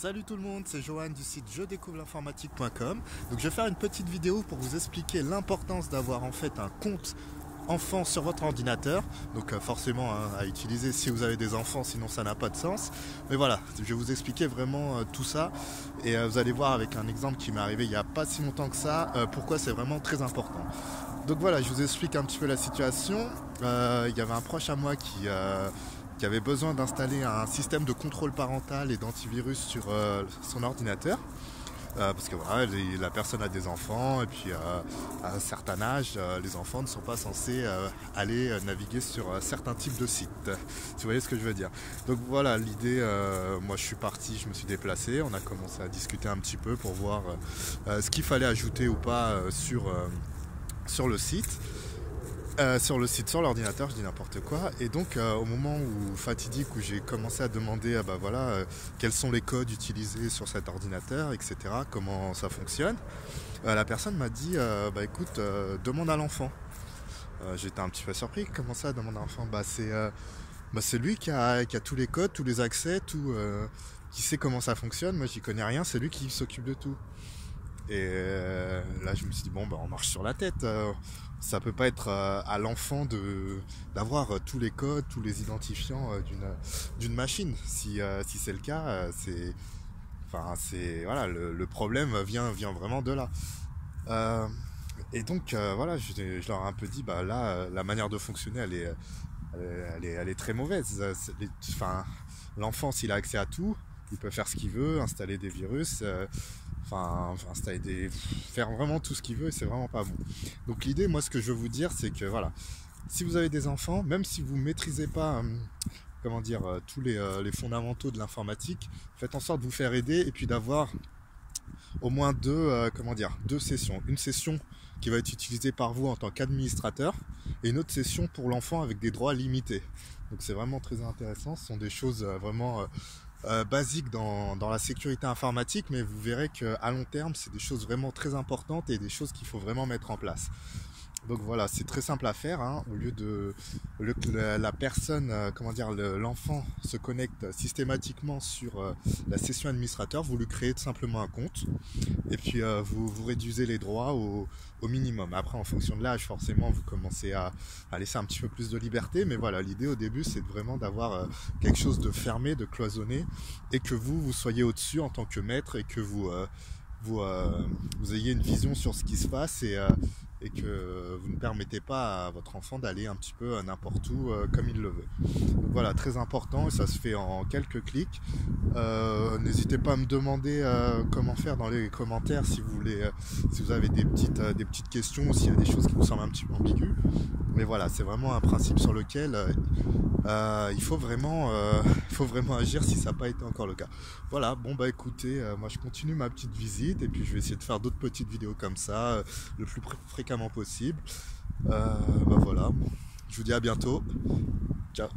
Salut tout le monde, c'est Johan du site jedécouvre-l'informatique.com. Donc je vais faire une petite vidéo pour vous expliquer l'importance d'avoir en fait un compte enfant sur votre ordinateur. Donc forcément à utiliser si vous avez des enfants, sinon ça n'a pas de sens. Mais voilà, je vais vous expliquer vraiment tout ça. Et vous allez voir avec un exemple qui m'est arrivé il n'y a pas si longtemps que ça, pourquoi c'est vraiment très important. Donc voilà, je vous explique un petit peu la situation. Il y avait un proche à moi qui avait besoin d'installer un système de contrôle parental et d'antivirus sur son ordinateur. Parce que voilà, la personne a des enfants et puis à un certain âge, les enfants ne sont pas censés aller naviguer sur certains types de sites. Si vous voyez ce que je veux dire. Donc voilà, l'idée, moi je suis parti, je me suis déplacé, on a commencé à discuter un petit peu pour voir ce qu'il fallait ajouter ou pas sur le site. Sur l'ordinateur, je dis n'importe quoi. Et donc au moment où fatidique, où j'ai commencé à demander quels sont les codes utilisés sur cet ordinateur, etc., comment ça fonctionne, la personne m'a dit écoute, demande à l'enfant. J'étais un petit peu surpris. Comment ça, demande à l'enfant? C'est lui qui a tous les codes, tous les accès, qui sait comment ça fonctionne. Moi j'y connais rien, c'est lui qui s'occupe de tout. Et là je me suis dit on marche sur la tête, ça peut pas être à l'enfant d'avoir tous les codes, tous les identifiants d'une machine. Si c'est le cas, voilà, le problème vient vraiment de là. Et donc voilà, je leur ai un peu dit là la manière de fonctionner elle est très mauvaise. L'enfant, s'il a accès à tout, il peut faire ce qu'il veut, installer des virus, faire vraiment tout ce qu'il veut, et c'est vraiment pas bon. Donc l'idée, moi ce que je veux vous dire, c'est que voilà, si vous avez des enfants, même si vous maîtrisez pas tous les fondamentaux de l'informatique, faites en sorte de vous faire aider et puis d'avoir au moins deux sessions. Une session qui va être utilisée par vous en tant qu'administrateur et une autre session pour l'enfant avec des droits limités. Donc c'est vraiment très intéressant, ce sont des choses vraiment basiques dans la sécurité informatique, mais vous verrez qu'à long terme, c'est des choses vraiment très importantes et des choses qu'il faut vraiment mettre en place. Donc voilà, c'est très simple à faire, hein. Au lieu que la personne, l'enfant se connecte systématiquement sur la session administrateur, vous lui créez tout simplement un compte et puis vous réduisez les droits au minimum. Après, en fonction de l'âge, forcément, vous commencez à laisser un petit peu plus de liberté, mais voilà, l'idée au début, c'est vraiment d'avoir quelque chose de fermé, de cloisonné, et que vous soyez au-dessus en tant que maître et que vous ayez une vision sur ce qui se passe et que vous ne permettez pas à votre enfant d'aller un petit peu n'importe où comme il le veut. Donc voilà, très important, et ça se fait en quelques clics. N'hésitez pas à me demander comment faire dans les commentaires si vous voulez, si vous avez des petites questions ou s'il y a des choses qui vous semblent un petit peu ambiguës. Mais voilà, c'est vraiment un principe sur lequel il faut vraiment agir si ça n'a pas été encore le cas. Voilà, écoutez, moi je continue ma petite visite et puis je vais essayer de faire d'autres petites vidéos comme ça le plus fréquemment possible. Voilà, je vous dis à bientôt. Ciao.